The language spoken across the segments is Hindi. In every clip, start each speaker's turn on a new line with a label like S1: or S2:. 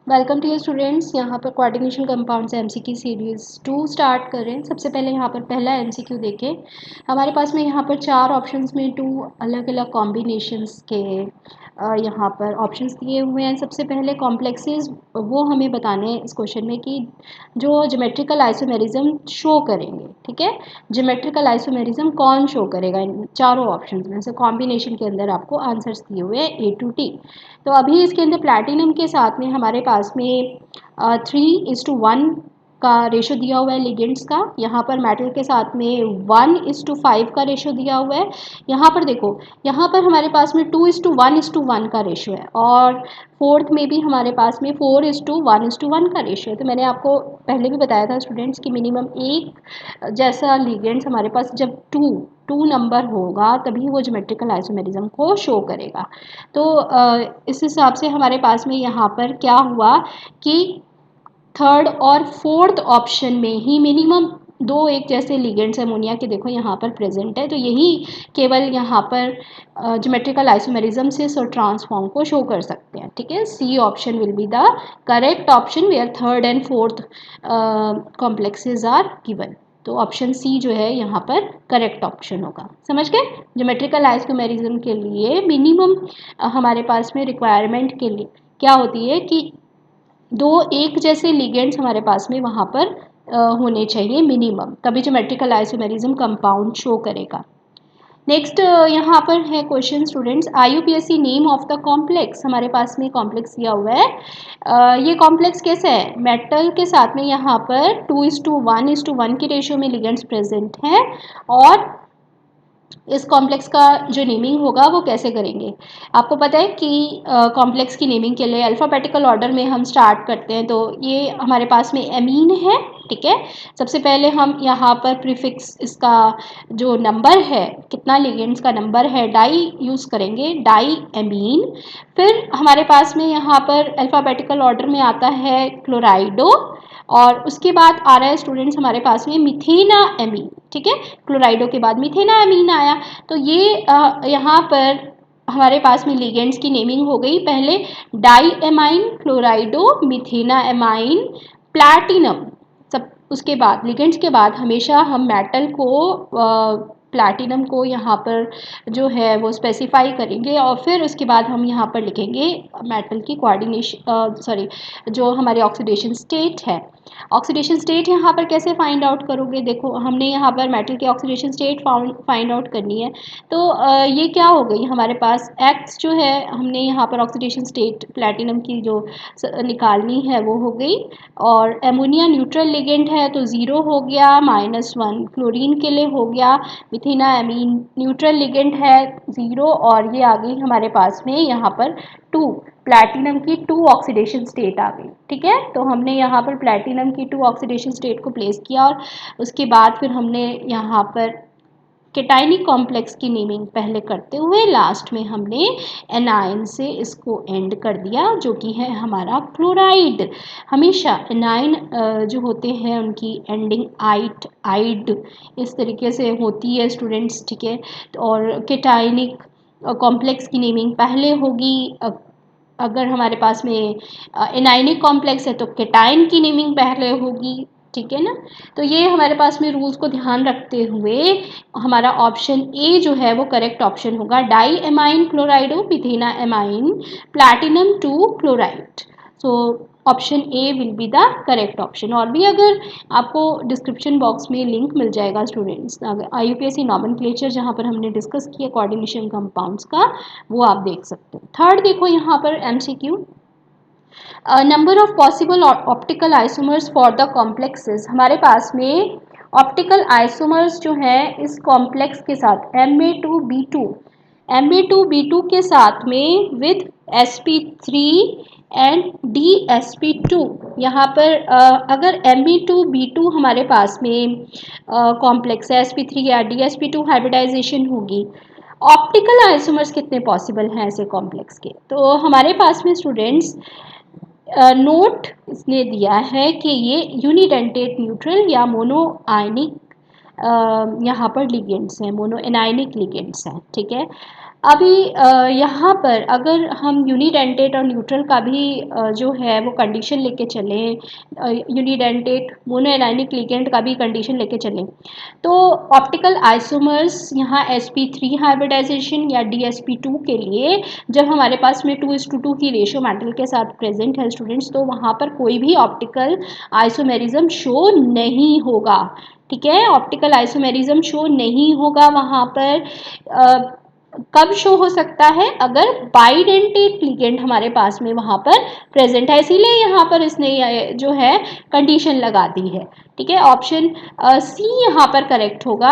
S1: Welcome to students. यहाँ पर कोऑर्डिनेशन कंपाउंड से एमसीक्यू सीरीज़ 2 स्टार्ट कर रहे हैं। सबसे पहले यहाँ पर पहला एमसीक्यू देखें। हमारे पास में यहाँ पर 4 ऑप्शंस में 2 अलग अलग कॉम्बिनेशंस के यहाँ पर ऑप्शंस दिए हुए हैं। सबसे पहले कॉम्प्लेक्सेस वो हमें बताने हैं इस क्वेश्चन में कि जो ज्योमेट्रिकल आइसोमेरिज्म शो करेंगे। ठीक है, ज्योमेट्रिकल आइसोमेरिज्म कौन शो करेगा इन चारों ऑप्शंस में से। कॉम्बिनेशन के अंदर आपको आंसर्स दिए हुए हैं ए टू टी। तो अभी इसके अंदर प्लैटिनम के साथ में हमारे पास में 3:1 का रेशो दिया हुआ है लिगेंड्स का। यहाँ पर मेटल के साथ में 1:5 का रेशो दिया हुआ है। यहाँ पर देखो, यहाँ पर हमारे पास में 2:1:1 का रेशो है और फोर्थ में भी हमारे पास में 4:1:1 का रेशो है। तो मैंने आपको पहले भी बताया था स्टूडेंट्स कि मिनिमम एक जैसा लिगेंड्स हमारे पास जब टू नंबर होगा तभी वो ज्योमेट्रिकल आइसोमेरिज्म को शो करेगा। तो इस हिसाब से हमारे पास में यहाँ पर क्या हुआ कि थर्ड और फोर्थ ऑप्शन में ही मिनिमम दो एक जैसे लिगेंड्स अमोनिया के देखो यहाँ पर प्रेजेंट है। तो यही केवल यहाँ पर ज्योमेट्रिकल आइसोमेरिज्म से ट्रांसफॉर्म को शो कर सकते हैं। ठीक है, C option will be the correct option where third and fourth complexes are given. तो ऑप्शन सी जो है यहाँ पर करेक्ट ऑप्शन होगा। समझ गए? ज्योमेट्रिकल आइसोमेरिज्म के लिए मिनिमम हमारे पास में रिक्वायरमेंट के लिए क्या होती है कि दो एक जैसे लिगेंड्स हमारे पास में वहाँ पर होने चाहिए मिनिमम, तभी ज्योमेट्रिकल आइसोमेरिज्म कंपाउंड शो करेगा। नेक्स्ट यहाँ पर है question students, IUPAC name of the complex. हमारे पास में कॉम्प्लेक्स दिया हुआ है। ये कॉम्प्लेक्स कैसा है? मेटल के साथ में यहाँ पर 2:1:1 की रेशियो में लिगेंड्स प्रेजेंट हैं और इस कॉम्प्लेक्स का जो नेमिंग होगा वो कैसे करेंगे। आपको पता है कि कॉम्प्लेक्स की नेमिंग के लिए अल्फ़ाबेटिकल ऑर्डर में हम स्टार्ट करते हैं। तो ये हमारे पास में एमीन है। ठीक है, सबसे पहले हम यहाँ पर प्रीफिक्स इसका जो नंबर है, कितना लिगेंड्स का नंबर है, डाई यूज़ करेंगे, डाई एमीन। फिर हमारे पास में यहाँ पर अल्फ़ाबेटिकल ऑर्डर में आता है क्लोराइडो और उसके बाद आ रहा है स्टूडेंट्स हमारे पास में मिथेना एमीन। ठीक है, क्लोराइडो के बाद मिथेना एमीन आया। तो ये यहाँ पर हमारे पास में लिगेंड्स की नेमिंग हो गई। पहले die amine, chlorido, methanamine, platinum. सब उसके बाद लिगेंड्स के बाद हमेशा हम मेटल को प्लैटिनम को यहाँ पर जो है वो स्पेसिफाई करेंगे और फिर उसके बाद हम यहाँ पर लिखेंगे मेटल की कोऑर्डिनेशन सॉरी जो हमारे ऑक्सीडेशन स्टेट है। ऑक्सीडेशन स्टेट यहाँ पर कैसे फाइंड आउट करोगे? देखो, हमने यहाँ पर मेटल की ऑक्सीडेशन स्टेट फाइंड आउट करनी है। तो ये क्या हो गई हमारे पास एक्स जो है, हमने यहाँ पर ऑक्सीडेशन स्टेट प्लैटिनम की जो निकालनी है वो हो गई। और एमोनिया न्यूट्रल लिगेंड है तो 0 हो गया, -1 क्लोरीन के लिए हो गया। मिथेना एमीन न्यूट्रल लिगेंड है, 0 और ये आ गई हमारे पास में यहाँ पर 2 प्लैटिनम की 2 ऑक्सीडेशन स्टेट आ गई। ठीक है, तो हमने यहाँ पर प्लैटिनम की 2 ऑक्सीडेशन स्टेट को प्लेस किया और उसके बाद फिर हमने यहाँ पर केटाइनिक कॉम्प्लेक्स की नेमिंग पहले करते हुए लास्ट में हमने एनाइन से इसको एंड कर दिया, जो कि है हमारा क्लोराइड। हमेशा एनाइन जो होते हैं उनकी एंडिंग आइट आइड इस तरीके से होती है स्टूडेंट्स। ठीक है, और केटाइनिक कॉम्प्लेक्स की नेमिंग पहले होगी। अगर हमारे पास में एनाइनिक कॉम्प्लेक्स है तो केटाइन की नेमिंग पहले होगी। ठीक है ना? तो ये हमारे पास में रूल्स को ध्यान रखते हुए हमारा ऑप्शन ए जो है वो करेक्ट ऑप्शन होगा। Di amine chlorido methanamine platinum 2 chloride. So option A will be the correct option. और भी अगर आपको डिस्क्रिप्शन बॉक्स में लिंक मिल जाएगा स्टूडेंट्स, अगर आईयूपीएसी नॉमेनक्लेचर जहाँ पर हमने डिस्कस किया कोऑर्डिनेशन कंपाउंड्स का, वो आप देख सकते हो। थर्ड देखो यहाँ पर MCQ, number of possible optical isomers for the complexes. हमारे पास में ऑप्टिकल आइसोमर्स जो है इस कॉम्प्लेक्स के साथ Ma2B2 के साथ में विद sp3 एंड dsp2। यहाँ पर अगर Ma2B2 हमारे पास में कॉम्प्लेक्स है, sp3 या dsp2 हाइब्रिडाइजेशन होगी। ऑप्टिकल आइसोमर्स कितने पॉसिबल हैं ऐसे कॉम्प्लेक्स के? तो हमारे पास में स्टूडेंट्स नोट इसने दिया है कि ये यूनिडेंटेट न्यूट्रल या मोनो आयनिक यहाँ पर लिगेंड्स हैं, मोनो एनायनिक लिगेंड्स हैं। ठीक है, अभी यहाँ पर अगर हम यूनिडेंटेट और न्यूट्रल का भी जो है वो कंडीशन लेके चलें, यूनिडेंटेट मोनोएलाइनिक लिगेंड का भी कंडीशन लेके चलें, तो ऑप्टिकल आइसोमर्स यहाँ sp3 हाइब्रिडाइजेशन या dsp2 के लिए जब हमारे पास में 2:2 की रेशियो मेटल के साथ प्रेजेंट है स्टूडेंट्स, तो वहाँ पर कोई भी ऑप्टिकल आइसोमेरिज्म शो नहीं होगा। ठीक है, ऑप्टिकल आइसोमेरिज्म शो नहीं होगा वहाँ पर। कब शो हो सकता है? अगर बाइडेंटेट लिगेंड हमारे पास में वहाँ पर प्रेजेंट है, इसीलिए यहाँ पर इसने जो है कंडीशन लगा दी है। ठीक है, ऑप्शन सी यहाँ पर करेक्ट होगा,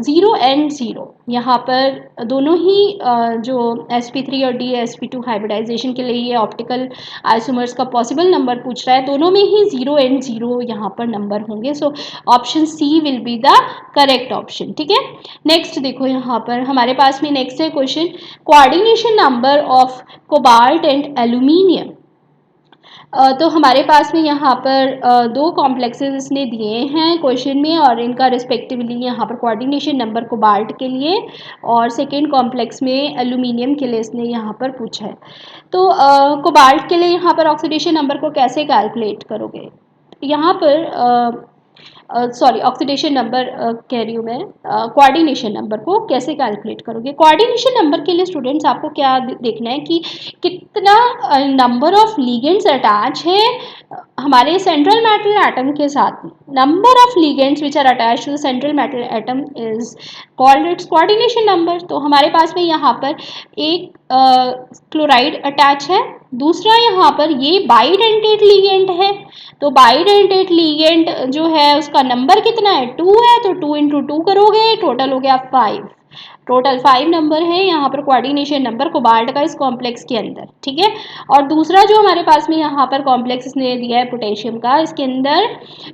S1: 0 एंड 0। यहाँ पर दोनों ही जो sp3 और dsp2 हाइब्रिडाइजेशन के लिए ये ऑप्टिकल आइसोमर्स का पॉसिबल नंबर पूछ रहा है, दोनों में ही 0 एंड 0 यहाँ पर नंबर होंगे। So option C will be the correct option. ठीक है, नेक्स्ट देखो यहाँ पर हमारे पास में नेक्स्ट है question, coordination number of cobalt and aluminium. तो हमारे पास में यहाँ पर दो कॉम्प्लेक्सेस इसने दिए हैं क्वेश्चन में, और इनका रिस्पेक्टिवली यहाँ पर कोऑर्डिनेशन नंबर कोबाल्ट के लिए और सेकेंड कॉम्प्लेक्स में एल्यूमिनियम के लिए इसने यहाँ पर पूछा है। तो कोबाल्ट के लिए यहाँ पर ऑक्सीडेशन नंबर को कैसे कैलकुलेट करोगे? यहाँ पर सॉरी ऑक्सीडेशन नंबर कह रही हूँ मैं, कोऑर्डिनेशन नंबर को कैसे कैलकुलेट करोगे? कोऑर्डिनेशन नंबर के लिए स्टूडेंट्स आपको क्या देखना है कि कितना नंबर ऑफ लिगेंड्स अटैच है हमारे सेंट्रल मेटल एटम के साथ। Number of ligands which are attach to the central metal atom is called its coordination number. तो हमारे पास में यहाँ पर एक क्लोराइड अटैच है, दूसरा यहाँ पर ये बाइडेंटेट लिगेंड है। तो बाइडेंटेट लिगेंड जो है उसका नंबर कितना है? 2 है, तो 2 इंटू 2 करोगे, टोटल हो गया 5। टोटल 5 नंबर है यहाँ पर कोऑर्डिनेशन नंबर कोबाल्ट का इस कॉम्प्लेक्स के अंदर। ठीक है, और दूसरा जो हमारे पास में यहाँ पर कॉम्प्लेक्स इसने दिया है पोटेशियम का, इसके अंदर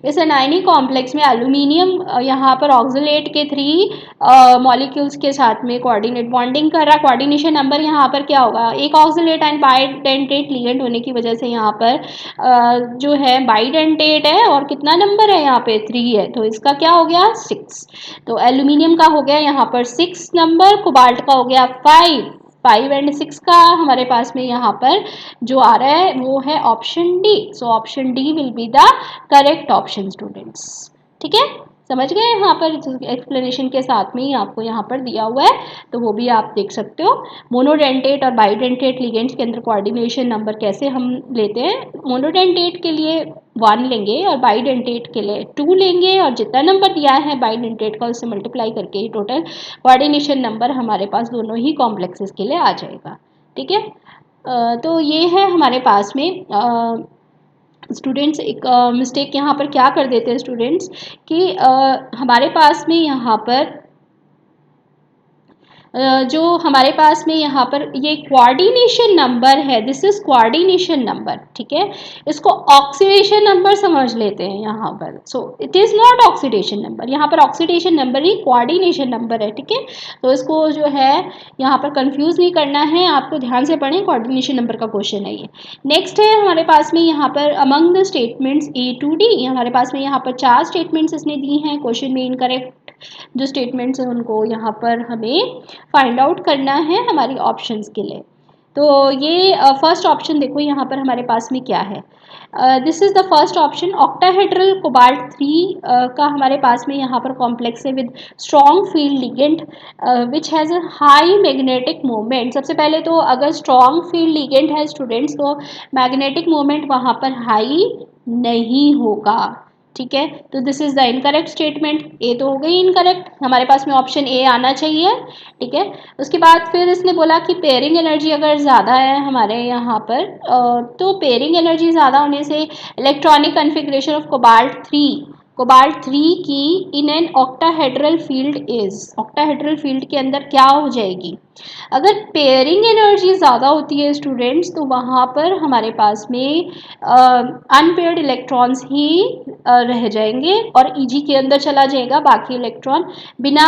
S1: इस एनायनिक कॉम्प्लेक्स में एल्यूमिनियम यहाँ पर ऑक्सलेट के 3 मॉलिक्यूल्स के साथ में कोऑर्डिनेट बॉन्डिंग कर रहा है। कोऑर्डिनेशन नंबर यहाँ पर क्या होगा? एक ऑक्सलेट एंड बाइडेंटेट लिगेंड होने की वजह से यहाँ पर जो है बाइडेंटेट है, और कितना नंबर है यहाँ पे? 3 है, तो इसका क्या हो गया? 6। तो एल्यूमिनियम का हो गया यहाँ पर 6 नंबर, कोबाल्ट का हो गया 5 एंड 6 का हमारे पास में यहाँ पर जो आ रहा है वो है option D. So option D will be the correct option students. ठीक है, समझ गए? यहाँ पर एक्सप्लेनेशन के साथ में ही आपको यहाँ पर दिया हुआ है, तो वो भी आप देख सकते हो। मोनोडेंटेट और बाइडेंटेट लिगेंड्स के अंदर कोऑर्डिनेशन नंबर कैसे हम लेते हैं? मोनोडेंटेट के लिए 1 लेंगे और बाइडेंटेट के लिए 2 लेंगे, और जितना नंबर दिया है बाइडेंटेट का उससे मल्टीप्लाई करके ही टोटल कोऑर्डिनेशन नंबर हमारे पास दोनों ही कॉम्प्लेक्सेस के लिए आ जाएगा। ठीक है, तो ये है हमारे पास में स्टूडेंट्स एक मिस्टेक यहाँ पर क्या कर देते हैं स्टूडेंट्स कि हमारे पास में यहाँ पर जो हमारे पास में यहाँ पर ये कोऑर्डिनेशन नंबर है, दिस इज कोऑर्डिनेशन नंबर। ठीक है, इसको ऑक्सीडेशन नंबर समझ लेते हैं यहाँ पर। So it is not oxidation number, यहाँ पर ऑक्सीडेशन नंबर ही कोऑर्डिनेशन नंबर है। ठीक है, तो इसको जो है यहाँ पर कंफ्यूज नहीं करना है, आपको ध्यान से पढ़ें, कोऑर्डिनेशन नंबर का क्वेश्चन है ये। नेक्स्ट है हमारे पास में यहाँ पर among the statements A to D, हमारे पास में यहाँ पर 4 स्टेटमेंट्स इसने दी हैं। क्वेश्चन में इनकरेक्ट जो स्टेटमेंट्स हैं उनको यहाँ पर हमें फाइंड आउट करना है हमारी ऑप्शंस के लिए। तो ये फर्स्ट ऑप्शन देखो यहाँ पर हमारे पास में क्या है, this is the first option, octahedral cobalt 3 का हमारे पास में यहाँ पर कॉम्प्लेक्स है with strong field ligand which has a high magnetic moment. सबसे पहले तो अगर स्ट्रॉन्ग फील्ड लिगेंड है स्टूडेंट्स, तो मैग्नेटिक मोमेंट वहाँ पर हाई नहीं होगा। ठीक है, तो this is the incorrect statement. A तो हो गई इनकरेक्ट, हमारे पास में ऑप्शन ए आना चाहिए। ठीक है, उसके बाद फिर इसने बोला कि पेयरिंग एनर्जी अगर ज़्यादा है हमारे यहाँ पर, तो पेयरिंग एनर्जी ज़्यादा होने से इलेक्ट्रॉनिक कन्फिग्रेशन ऑफ कोबाल्ट 3 की in an octahedral field is, octahedral field के अंदर क्या हो जाएगी? अगर पेयरिंग एनर्जी ज़्यादा होती है स्टूडेंट्स, तो वहाँ पर हमारे पास में अनपेयर्ड इलेक्ट्रॉन्स ही रह जाएंगे और ईजी के अंदर चला जाएगा बाकी इलेक्ट्रॉन बिना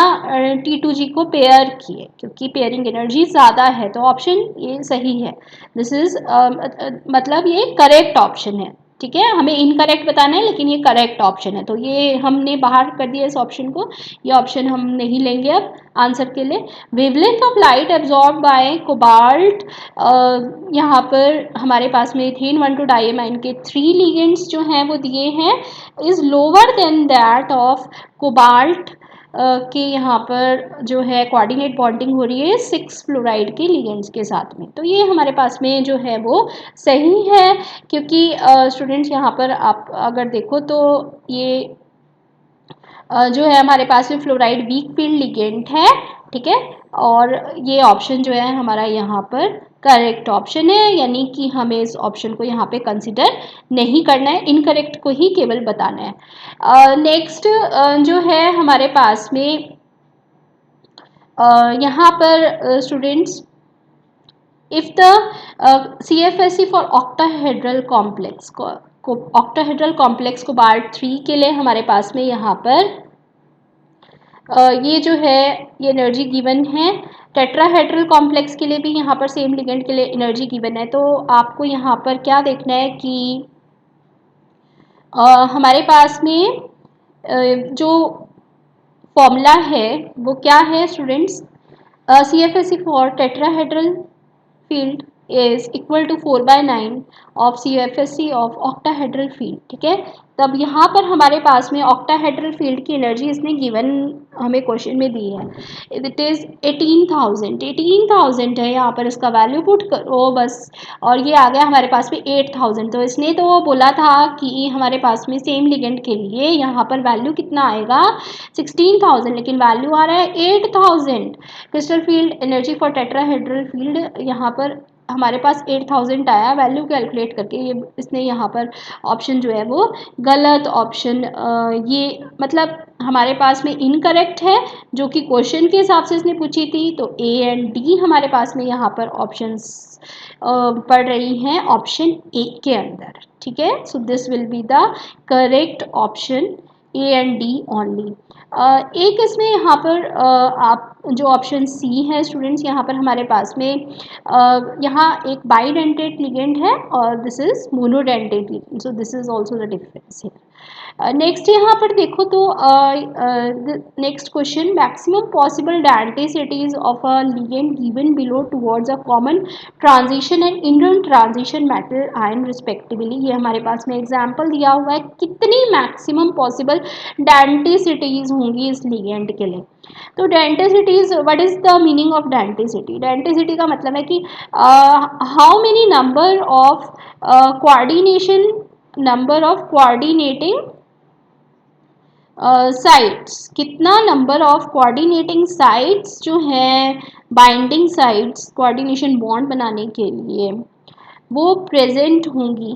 S1: T2G को पेयर किए, क्योंकि पेयरिंग एनर्जी ज़्यादा है। तो ऑप्शन ये सही है, दिस इज मतलब ये करेक्ट ऑप्शन है। ठीक है, हमें इनकरेक्ट बताना है लेकिन ये करेक्ट ऑप्शन है, तो ये हमने बाहर कर दिया इस ऑप्शन को, ये ऑप्शन हम नहीं लेंगे अब आंसर के लिए। Wavelength of light absorb by cobalt, यहाँ पर हमारे पास में इथेन 1,2 डाइएमाइन के 3 लिगेंड्स जो हैं वो दिए हैं, is lower than that of cobalt के यहाँ पर जो है कोऑर्डिनेट बॉन्डिंग हो रही है 6 फ्लोराइड के लिगेंड्स के साथ में। तो ये हमारे पास में जो है वो सही है, क्योंकि स्टूडेंट्स यहाँ पर आप अगर देखो तो ये जो है हमारे पास में फ्लोराइड वीक फील्ड लिगेंड है, ठीक है, और ये ऑप्शन जो है हमारा यहाँ पर करेक्ट ऑप्शन है, यानी कि हमें इस ऑप्शन को यहाँ पे कंसिडर नहीं करना है, इनकरेक्ट को ही केवल बताना है। नेक्स्ट जो है हमारे पास में यहाँ पर students, if the CFSE for octahedral complex को ऑक्टाहेड्रल कॉम्प्लेक्स को बार्ट 3 के लिए हमारे पास में यहाँ पर ये जो है ये एनर्जी गिवन है। टेट्राहेड्रल कॉम्प्लेक्स के लिए भी यहाँ पर सेम लिगेंड के लिए एनर्जी गिवन है। तो आपको यहाँ पर क्या देखना है कि हमारे पास में जो फॉर्मूला है वो क्या है students, CFSE for tetrahedral field is equal to 4/9 of CFSE of octahedral field, ठीक है। तब यहाँ पर हमारे पास में ऑक्टाहेड्रल फील्ड की एनर्जी इसने गिवन हमें क्वेश्चन में दी है, इट इज़ 18,000 है, यहाँ पर इसका वैल्यू पुट करो बस, और ये आ गया हमारे पास में 8,000। तो इसने तो बोला था कि हमारे पास में सेम लिगेंड के लिए यहाँ पर वैल्यू कितना आएगा 16,000, लेकिन वैल्यू आ रहा है 8,000। Crystal field energy for tetrahedral field यहाँ पर हमारे पास 8,000 आया वैल्यू कैलकुलेट करके, ये इसने यहाँ पर ऑप्शन जो है वो गलत ऑप्शन, ये मतलब हमारे पास में इनकरेक्ट है, जो कि क्वेश्चन के हिसाब से इसने पूछी थी। तो ए एंड डी हमारे पास में यहाँ पर ऑप्शंस पढ़ रही हैं ऑप्शन ए के अंदर, ठीक है। So this will be the correct option A and D only. एक इसमें यहाँ पर आप जो ऑप्शन सी है स्टूडेंट्स, यहाँ पर हमारे पास में यहाँ एक बाइडेंटेट लिगेंड है और this is monodentate ligand, so this is also the difference है। नेक्स्ट यहाँ पर देखो तो next question, maximum possible densities of a ligand given below towards a common transition and inter transition metal ion respectively, ये हमारे पास में एग्जांपल दिया हुआ है, कितनी मैक्सिमम पॉसिबल डेंसिटीज होंगी इस लिगेंड के लिए। तो densities, what is the meaning of density? Density का मतलब है कि how many number of coordination, number of coordinating sites, कितना नंबर ऑफ कोऑर्डिनेटिंग साइट्स जो हैं, बाइंडिंग साइट्स कोऑर्डिनेशन बॉन्ड बनाने के लिए वो प्रेजेंट होंगी।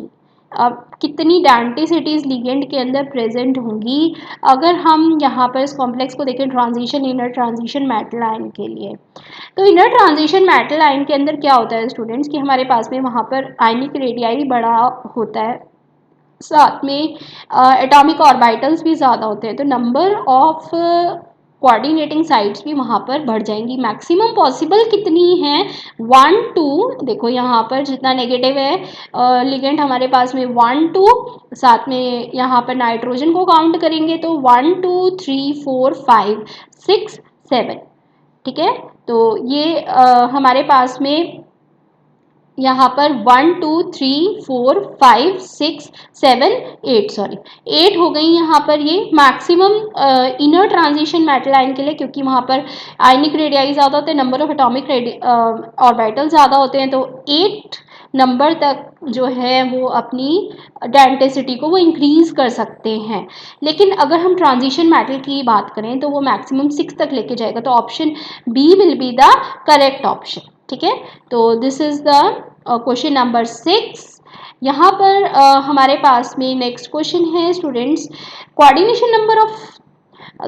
S1: अब कितनी डेंसिटीज लिगेंड के अंदर प्रेजेंट होंगी अगर हम यहाँ पर इस कॉम्प्लेक्स को देखें transition inner transition metal ion के लिए। तो इनर ट्रांजिशन मेटल आयन के अंदर क्या होता है स्टूडेंट्स कि हमारे पास में वहाँ पर आयनिक रेडियाई बड़ा होता है, साथ में एटॉमिक ऑर्बिटल्स भी ज़्यादा होते हैं, तो नंबर ऑफ कोऑर्डिनेटिंग साइट्स भी वहाँ पर बढ़ जाएंगी। मैक्सिमम पॉसिबल कितनी हैं 1 2, देखो यहाँ पर जितना नेगेटिव है लिगेंड हमारे पास में 1 2, साथ में यहाँ पर नाइट्रोजन को काउंट करेंगे तो 1 2 3 4 5 6 7, ठीक है। तो ये हमारे पास में यहाँ पर 1 2 3 4 5 6 7 8, सॉरी 8 हो गई यहाँ पर ये maximum inner transition metal ion के लिए, क्योंकि वहाँ पर आयनिक रेडियाई ज़्यादा होते हैं, नंबर ऑफ एटॉमिक ऑर्बिटल ज़्यादा होते हैं, तो 8 नंबर तक जो है वो अपनी डेंसिटी को वो इंक्रीज़ कर सकते हैं। लेकिन अगर हम ट्रांजिशन मेटल की बात करें तो वो मैक्सिमम 6 तक लेके जाएगा, तो option B will be the correct option, ठीक है। तो this is the question number 6। यहाँ पर हमारे पास में नेक्स्ट क्वेश्चन है students, coordination number of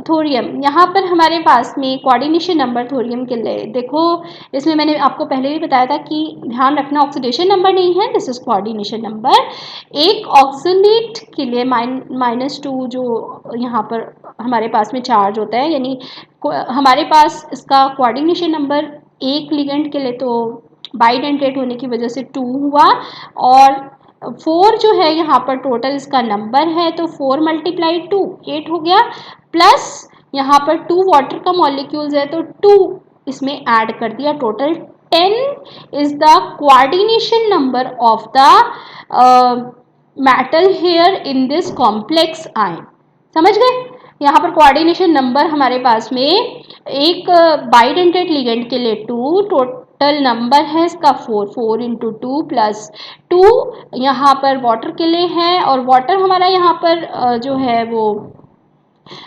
S1: thorium. यहाँ पर हमारे पास में कोऑर्डिनेशन नंबर थोरियम के लिए देखो, इसमें मैंने आपको पहले भी बताया था कि ध्यान रखना ऑक्सीडेशन नंबर नहीं है, दिस इज कोऑर्डिनेशन नंबर। एक ऑक्सीलेट के लिए -2 जो यहाँ पर हमारे पास में चार्ज होता है, यानी हमारे पास इसका कोऑर्डिनेशन नंबर एक लिगेंड के लिए तो बाइडेंटेट होने की वजह से 2 हुआ, और 4 जो है यहाँ पर टोटल इसका नंबर है, तो 4 × 2 8 हो गया, प्लस यहाँ पर 2 वाटर का मॉलिक्यूल्स है तो 2 इसमें ऐड कर दिया, total 10 is the coordination number of the metal here in this complex ion. समझ गए? यहाँ पर कोऑर्डिनेशन नंबर हमारे पास में एक बाइडेंटेड लिगेंड के लिए 2, टोटल नंबर है इसका 4, 4 × 2 प्लस 2 यहाँ पर वाटर के लिए है, और वाटर हमारा यहाँ पर जो है वो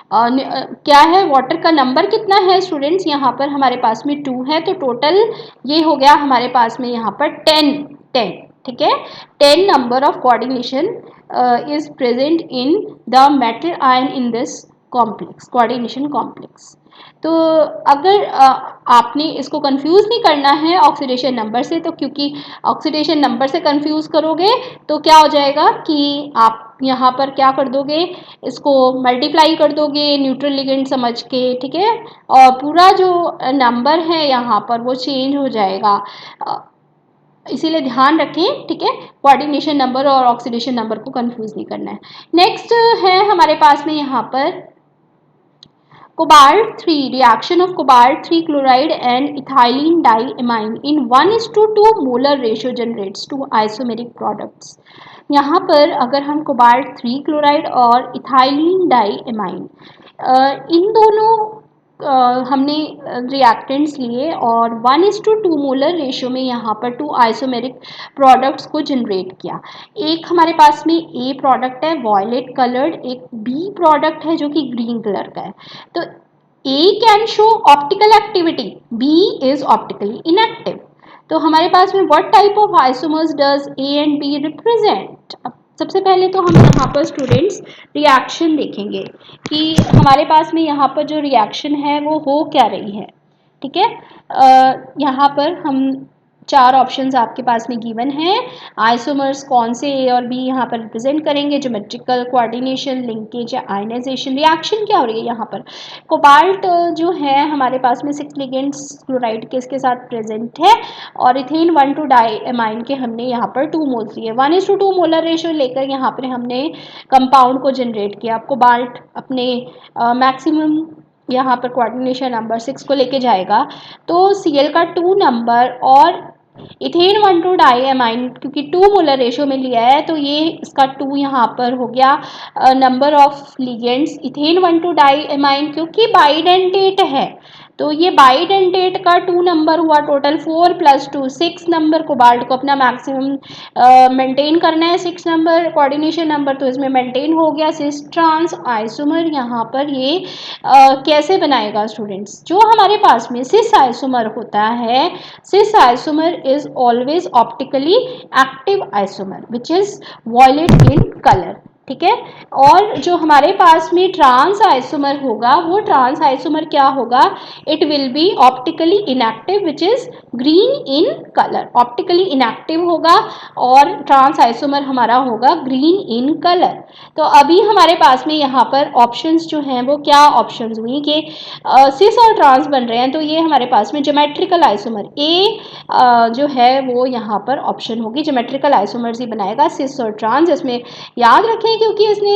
S1: क्या है, वाटर का नंबर कितना है स्टूडेंट्स, यहाँ पर हमारे पास में 2 है, तो टोटल ये हो गया हमारे पास में यहाँ पर 10, ठीक है। 10 number of coordination is present in the metal ion in this complex, coordination complex. तो अगर आपने इसको कंफ्यूज नहीं करना है ऑक्सीडेशन नंबर से, तो क्योंकि ऑक्सीडेशन नंबर से कंफ्यूज करोगे तो क्या हो जाएगा कि आप यहाँ पर क्या कर दोगे, इसको मल्टीप्लाई कर दोगे न्यूट्रल लिगेंड समझ के, ठीक है, और पूरा जो नंबर है यहाँ पर वो चेंज हो जाएगा, इसीलिए ध्यान रखें, ठीक है, कोऑर्डिनेशन नंबर और ऑक्सीडेशन नंबर को कंफ्यूज नहीं करना है। नेक्स्ट है हमारे पास में यहाँ पर cobalt 3, reaction of cobalt 3 chloride and ethylene diamine in 1:2 molar ratio generates 2 isomeric products। यहाँ पर अगर हम कोबाल्ट 3 क्लोराइड और इथाइलिन डाइएमाइन इन दोनों हमने रिएक्टेंट्स लिए और 1:2 मोलर रेशियो में यहाँ पर 2 आइसोमेरिक प्रोडक्ट्स को जनरेट किया। एक हमारे पास में ए प्रोडक्ट है वॉयलेट कलर्ड, एक बी प्रोडक्ट है जो कि ग्रीन कलर का है। तो A can show optical activity, B is optically inactive. तो हमारे पास में what type of isomers does A and B represent. सबसे पहले तो हम यहाँ पर स्टूडेंट्स रिएक्शन देखेंगे कि हमारे पास में यहाँ पर जो रिएक्शन है वो हो क्या रही है, ठीक है। यहाँ पर हम 4 ऑप्शंस आपके पास में गिवन है, आइसोमर्स कौन से ए और बी यहाँ पर रिप्रेजेंट करेंगे, ज्योमेट्रिकल, कोऑर्डिनेशन, लिंकेज या आयनाइजेशन। रिएक्शन क्या हो रही है यहाँ पर, कोबाल्ट जो है हमारे पास में 6 लिगेंड्स क्लोराइड के इसके साथ प्रेजेंट है, और इथेन 1:2 डाइएमाइन के हमने यहाँ पर 2 मोल्स लिए, 1:2 मोलर रेशियो लेकर यहाँ पर हमने कंपाउंड को जनरेट किया। कोबाल्ट अपने मैक्सिमम यहाँ पर कोऑर्डिनेशन नंबर 6 को लेके जाएगा, तो Cl का 2 नंबर और इथेन 1:2 डाइएमाइन क्योंकि 2 मोलर रेशियो में लिया है तो ये इसका 2 यहाँ पर हो गया number of ligands. Ethane 1:2 diamine क्योंकि बाइडेंटेट है तो ये बाइडेंटेट का 2 नंबर हुआ, टोटल 4 + 2 6 नंबर। कोबाल्ट को अपना मैक्सिमम मेंटेन करना है 6 नंबर कोऑर्डिनेशन नंबर, तो इसमें मेंटेन हो गया। सिस ट्रांस आइसोमर यहाँ पर ये कैसे बनाएगा स्टूडेंट्स, जो हमारे पास में सिस आइसोमर होता है, cis isomer is always optically active isomer which is violet in colour, ठीक है। और जो हमारे पास में ट्रांस आइसोमर होगा वो ट्रांस आइसोमर क्या होगा, it will be optically inactive which is green in colour, optically inactive होगा और ट्रांस आइसोमर हमारा होगा ग्रीन इन कलर। तो अभी हमारे पास में यहाँ पर ऑप्शंस जो हैं वो क्या ऑप्शंस हुई कि सिस और ट्रांस बन रहे हैं, तो ये हमारे पास में ज्योमेट्रिकल आइसोमर ए जो है वो यहाँ पर ऑप्शन होगी, ज्योमेट्रिकल आइसोमर्स ही बनाएगा सिस और ट्रांस। इसमें याद रखें क्योंकि इसने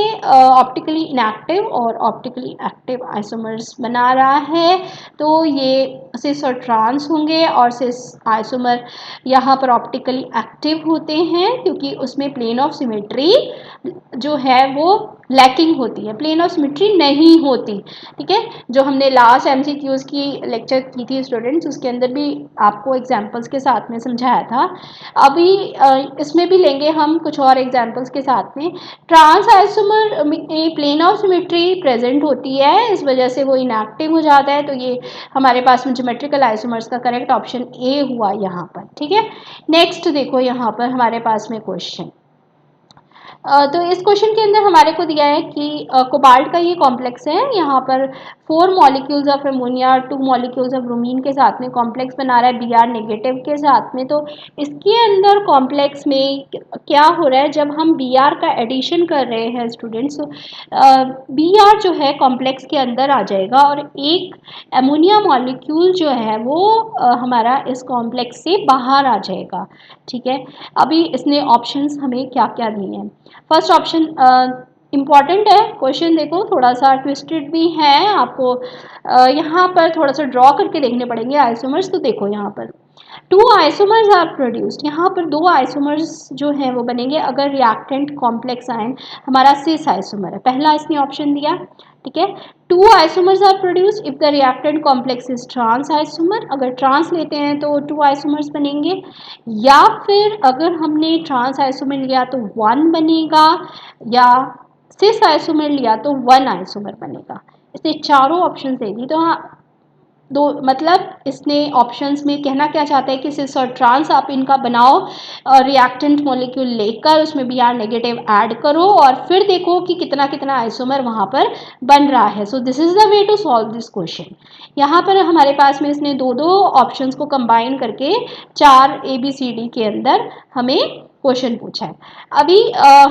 S1: ऑप्टिकली इनएक्टिव और ऑप्टिकली एक्टिव आइसोमर्स बना रहा है, तो ये सिस और ट्रांस होंगे। और सिस आइसोमर यहाँ पर ऑप्टिकली एक्टिव होते हैं क्योंकि उसमें प्लेन ऑफ सिमेट्री जो है वो लैकिंग होती है, प्लेन ऑफ सिमेट्री नहीं होती, ठीक है। जो हमने लास्ट MCQs की लेक्चर की थी स्टूडेंट्स, उसके अंदर भी आपको एग्जांपल्स के साथ में समझाया था। अभी इसमें भी लेंगे हम कुछ और एग्जांपल्स के साथ में। ट्रांस आइसोमर में प्लेन ऑफ सिमेट्री प्रेजेंट होती है, इस वजह से वो इनएक्टिव हो जाता है, तो ये हमारे पास में ज्योमेट्रिकल आइसोमर्स का करेक्ट ऑप्शन ए हुआ यहाँ पर, ठीक है। नेक्स्ट देखो यहाँ पर हमारे पास में क्वेश्चन, तो इस क्वेश्चन के अंदर हमारे को दिया है कि कोबाल्ट का ये कॉम्प्लेक्स है, यहाँ पर 4 molecules of ammonia 2 molecules of bromine के साथ में कॉम्प्लेक्स बना रहा है Br नेगेटिव के साथ में। तो इसके अंदर कॉम्प्लेक्स में क्या हो रहा है, जब हम Br का एडिशन कर रहे हैं स्टूडेंट्स, Br जो है कॉम्प्लेक्स के अंदर आ जाएगा और एक अमोनिया मॉलिक्यूल जो है वो हमारा इस कॉम्प्लेक्स से बाहर आ जाएगा। ठीक है, अभी इसने ऑप्शंस हमें क्या क्या दिए हैं। फर्स्ट ऑप्शन इम्पॉर्टेंट है क्वेश्चन, देखो थोड़ा सा ट्विस्टेड भी है, आपको यहाँ पर थोड़ा सा ड्रॉ करके देखने पड़ेंगे आइसोमर्स। तो देखो यहाँ पर 2 आइसोमर्स आर प्रोड्यूस्ड, यहाँ पर 2 आइसोमर्स जो हैं वो बनेंगे अगर रिएक्टेंट कॉम्प्लेक्स आयन हमारा सिस आइसोमर है। पहला इसने ऑप्शन दिया, ठीक है। 2 isomers are produced if the reactant complex is trans isomer, अगर ट्रांस लेते हैं तो 2 आइसोमर्स बनेंगे, या फिर अगर हमने ट्रांस आइसोमर लिया तो 1 बनेगा, या सिस आइसोमर लिया तो 1 आइसोमर बनेगा। इसने चारों ऑप्शन दे दी। तो हाँ, दो मतलब इसने ऑप्शंस में कहना क्या चाहता है कि सिस और ट्रांस आप इनका बनाओ और रिएक्टेंट मॉलिक्यूल लेकर उसमें Br नेगेटिव ऐड करो और फिर देखो कि कितना कितना आइसोमर वहाँ पर बन रहा है। So this is the way to solve this question. यहाँ पर हमारे पास में इसने दो दो ऑप्शंस को कंबाइन करके 4 ABCD के अंदर हमें क्वेश्चन पूछा है। अभी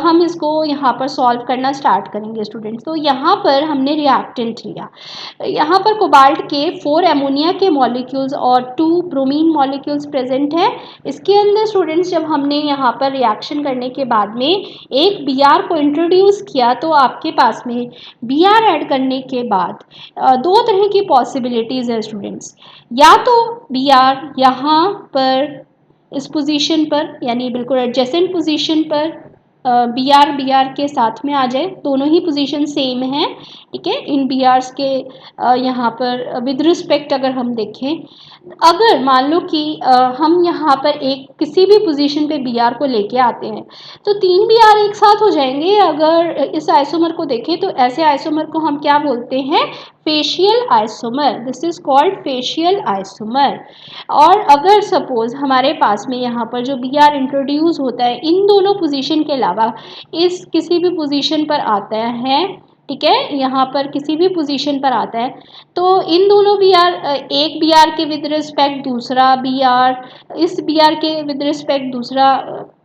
S1: हम इसको यहाँ पर सॉल्व करना स्टार्ट करेंगे स्टूडेंट्स। तो यहाँ पर हमने रिएक्टेंट लिया, यहाँ पर कोबाल्ट के 4 अमोनिया के मॉलिक्यूल्स और 2 ब्रोमीन मॉलिक्यूल्स प्रेजेंट हैं। इसके अंदर स्टूडेंट्स जब हमने यहाँ पर रिएक्शन करने के बाद में एक Br को इंट्रोड्यूस किया तो आपके पास में Br ऐड करने के बाद दो तरह की पॉसिबिलिटीज़ है स्टूडेंट्स, या तो Br यहाँ पर इस पोजीशन पर यानी बिल्कुल एडजेसेंट पोजीशन पर Br के साथ में आ जाए, दोनों ही पोजीशन सेम है, ठीक है। इन Brs के यहाँ पर विद रिस्पेक्ट अगर हम देखें, अगर मान लो कि हम यहाँ पर एक किसी भी पोजीशन पे Br को लेके आते हैं तो 3 Br एक साथ हो जाएंगे। अगर इस आइसोमर को देखें तो ऐसे आइसोमर को हम क्या बोलते हैं, facial isomer, this is called facial isomer. और अगर सपोज हमारे पास में यहाँ पर जो Br इंट्रोड्यूस होता है इन दोनों पोजीशन के अलावा इस किसी भी पोजीशन पर आता है, ठीक है, यहाँ पर किसी भी पोजीशन पर आता है, तो इन दोनों Br, एक Br के विद रिस्पेक्ट दूसरा Br, इस Br के विद रिस्पेक्ट दूसरा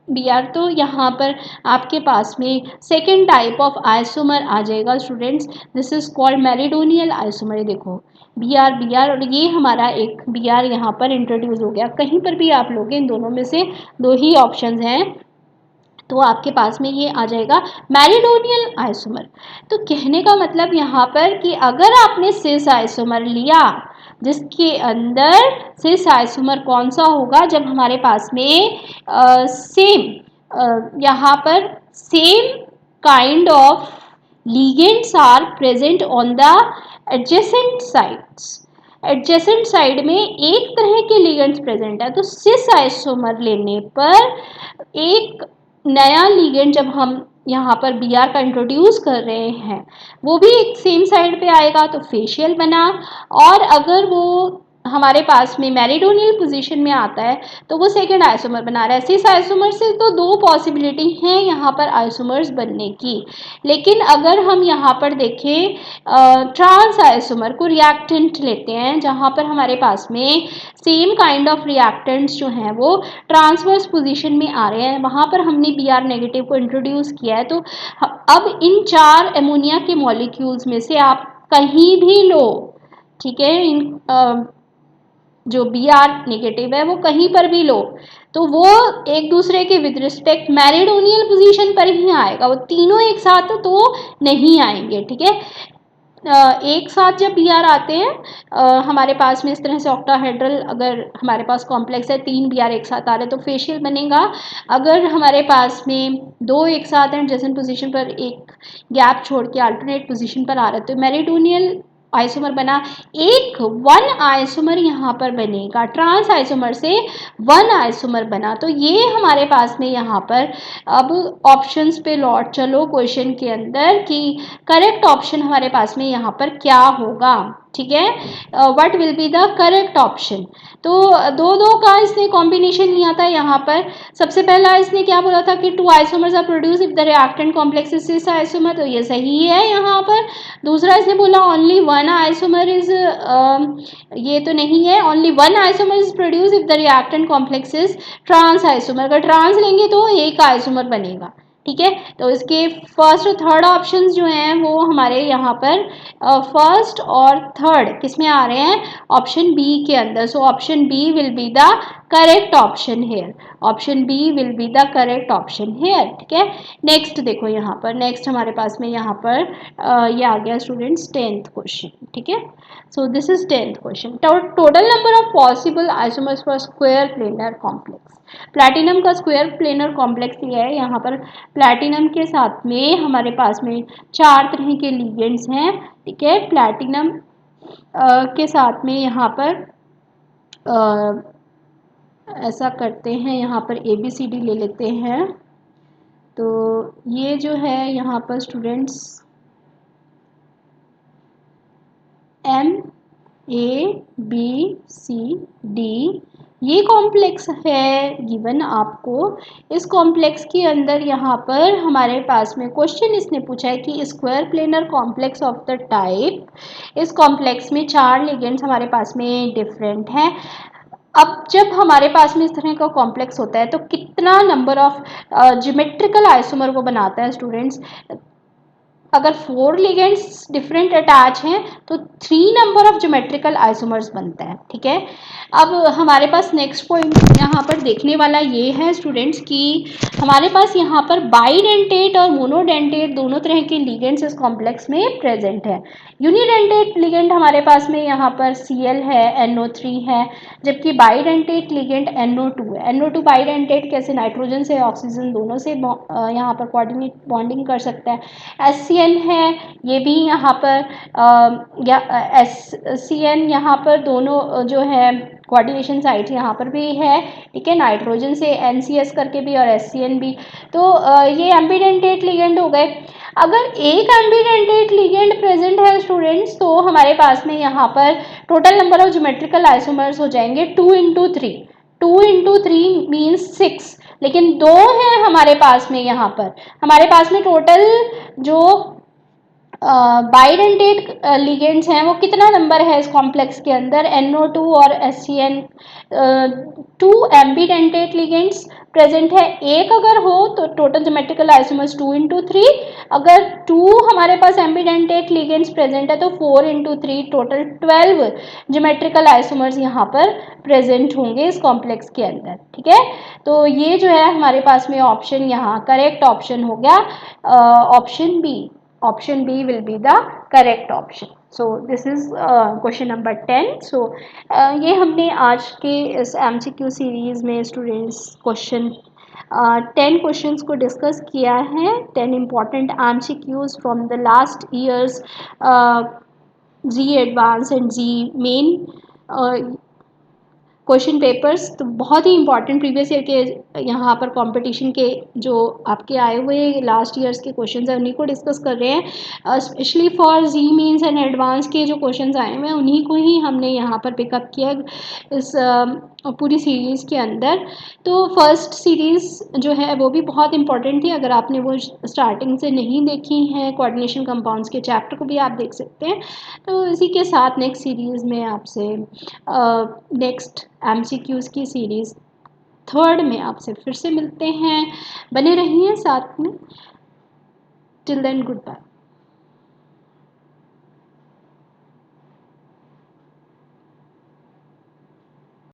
S1: Br, तो यहाँ पर आपके पास में सेकेंड टाइप ऑफ आइसोमर आ जाएगा students, this is called meridional isomer. ये देखो Br और ये हमारा एक Br यहाँ पर इंट्रोड्यूस हो गया। कहीं पर भी आप लोग इन दोनों में से दो ही ऑप्शंस हैं तो आपके पास में ये आ जाएगा मेरिडोनियल आइसोमर। तो कहने का मतलब यहाँ पर कि अगर आपने सिस आइसोमर लिया जिसके अंदर सिस आइसोमर कौन सा होगा, जब हमारे पास में यहाँ पर same kind of ligands are present on the adjacent sides, adjacent side में एक तरह के लिगेंड्स प्रेजेंट है। तो सिस आइसोमर लेने पर एक नया लिगेंड जब हम यहाँ पर Br का इंट्रोड्यूस कर रहे हैं वो भी एक सेम साइड पे आएगा तो फेशियल बना, और अगर वो हमारे पास में मेरिडोनियल पोजीशन में आता है तो वो सेकेंड आइसोमर बना रहा है। सिस आइसोमर से तो दो पॉसिबिलिटी हैं यहाँ पर आइसोमर्स बनने की, लेकिन अगर हम यहाँ पर देखें ट्रांस आइसोमर को रिएक्टेंट लेते हैं जहाँ पर हमारे पास में सेम काइंड ऑफ रिएक्टेंट्स जो हैं वो ट्रांसवर्स पोजीशन में आ रहे हैं, वहाँ पर हमने Br नेगेटिव को इंट्रोड्यूस किया है। तो अब इन 4 अमोनिया के मॉलिक्यूल्स में से आप कहीं भी लो, ठीक है, इन जो Br नेगेटिव है वो कहीं पर भी लो तो वो एक दूसरे के विद रिस्पेक्ट मैरिडोनियल पोजीशन पर ही आएगा, वो तीनों एक साथ तो नहीं आएंगे, ठीक है। एक साथ जब Br आते हैं हमारे पास में इस तरह से ऑक्टाहेड्रल, अगर हमारे पास कॉम्प्लेक्स है 3 Br एक साथ आ रहे हैं तो फेशियल बनेगा। अगर हमारे पास में दो एक साथ हैं एडजेसेंट पोजीशन पर, एक गैप छोड़ के अल्टरनेट पोजीशन पर आ रहे हैं तो मेरिडोनियल आइसोमर बना। एक 1 आइसोमर यहाँ पर बनेगा, ट्रांस आइसोमर से 1 आइसोमर बना। तो ये हमारे पास में यहाँ पर अब ऑप्शंस पे लौट चलो क्वेश्चन के अंदर कि करेक्ट ऑप्शन हमारे पास में यहाँ पर क्या होगा। ठीक है, what will be the correct option. तो दो दो का इसने कॉम्बिनेशन लिया था यहाँ पर। सबसे पहला इसने क्या बोला था कि 2 isomers are produce if the reactant complex is 6 isomer, तो ये सही है यहाँ पर। दूसरा इसने बोला ओनली 1 आइसोमर इज, ये तो नहीं है, only 1 isomer is produce if the reactant complex is trans isomer, अगर ट्रांस लेंगे तो एक आइसोमर बनेगा। ठीक है, तो इसके फर्स्ट और थर्ड ऑप्शंस जो हैं वो हमारे यहाँ पर फर्स्ट और थर्ड किस में आ रहे हैं, ऑप्शन बी के अंदर। So option B will be the correct option here, option B will be the correct option here. ठीक है, नेक्स्ट देखो यहाँ पर, नेक्स्ट हमारे पास में यहाँ पर ये आ गया स्टूडेंट्स 10th क्वेश्चन। ठीक है, so this is 10th question. Total number of possible isomers for square planar complex. Platinum का स्क्वायर प्लेनर कॉम्प्लेक्स लिया है यहाँ पर। प्लैटिनम के साथ में हमारे पास में 4 तरह के लिगेंड्स हैं। ठीक है, प्लैटिनम के साथ में यहाँ पर ऐसा करते हैं, यहाँ पर ABCD ले लेते हैं। तो ये जो है यहाँ पर स्टूडेंट्स MABCD ये कॉम्प्लेक्स है गिवन आपको। इस कॉम्प्लेक्स के अंदर यहाँ पर हमारे पास में क्वेश्चन इसने पूछा है कि square planar complex of the type, इस कॉम्प्लेक्स में 4 लिगेंड्स हमारे पास में डिफरेंट हैं। अब जब हमारे पास में इस तरह का कॉम्प्लेक्स होता है तो कितना नंबर ऑफ ज्योमेट्रिकल आइसोमर वो बनाता है स्टूडेंट्स। अगर 4 लिगेंड्स डिफरेंट अटैच हैं तो 3 नंबर ऑफ ज्योमेट्रिकल आइसोमर्स बनता है। ठीक है, अब हमारे पास नेक्स्ट पॉइंट यहाँ पर देखने वाला ये है स्टूडेंट्स कि हमारे पास यहाँ पर बाइडेंटेट और मोनोडेंटेट दोनों तरह के लिगेंड्स इस कॉम्प्लेक्स में प्रेजेंट है। यूनिडेंटेट लिगेंड हमारे पास में यहाँ पर Cl है, NO3 है, जबकि बाइडेंटेट लिगेंड NO2 है। NO2 बाइडेंटेट कैसे, नाइट्रोजन से ऑक्सीजन दोनों से यहाँ पर कोऑर्डिनेट बॉन्डिंग कर सकता है। SCN है, ये भी यहाँ पर SCN यहाँ पर दोनों जो है कोऑर्डिनेशन साइट यहाँ पर भी है। ठीक है, नाइट्रोजन से NCS करके भी और SCN भी। तो ये एम्बीडेंटेट लिगेंड हो गए। अगर एक एम्बीडेंटेट लिगेंड प्रेजेंट है स्टूडेंट्स तो हमारे पास में यहाँ पर total number of geometrical isomers हो जाएंगे 2 × 3। 2 × 3 मीन्स 6, लेकिन 2 हैं हमारे पास में। यहाँ पर हमारे पास में टोटल जो बाइडेंटेट लिगेंड्स हैं वो कितना नंबर है इस कॉम्प्लेक्स के अंदर, NO2 और SCN। 2 एम्बीडेंटेट लिगेंड्स प्रेजेंट है। एक अगर हो तो टोटल ज्योमेट्रिकल आइसोमर्स 2 × 3। अगर 2 हमारे पास एम्बीडेंटेट लिगेंड्स प्रेजेंट है तो 4 × 3 टोटल 12 ज्योमेट्रिकल आइसोमर्स यहाँ पर प्रेजेंट होंगे इस कॉम्प्लेक्स के अंदर। ठीक है, तो ये जो है हमारे पास में ऑप्शन यहाँ करेक्ट ऑप्शन हो गया, option B. Option B will be the correct option. So this is question number 10. So ये हमने आज के इस MCQ सीरीज में स्टूडेंट्स क्वेश्चन 10 क्वेश्चंस को डिस्कस किया है। 10 important MCQs from the last years JEE advance and JEE main question papers. तो बहुत ही इंपॉर्टेंट प्रीवियस ईयर के यहाँ पर कंपटीशन के जो आपके आए हुए लास्ट ईयर्स के क्वेश्चंस हैं उन्हीं को डिस्कस कर रहे हैं। Specially for JEE mains and advance के जो क्वेश्चंस आए हुए हैं उन्हीं को ही हमने यहाँ पर पिकअप किया इस पूरी सीरीज़ के अंदर। तो फर्स्ट सीरीज़ जो है वो भी बहुत इंपॉर्टेंट थी। अगर आपने वो स्टार्टिंग से नहीं देखी हैं, कोऑर्डिनेशन कंपाउंड्स के चैप्टर को भी आप देख सकते हैं। तो इसी के साथ नेक्स्ट सीरीज़ में आपसे नेक्स्ट MCQs की सीरीज़ थर्ड में आपसे फिर से मिलते हैं। बने रहिए साथ में। Till then good bye.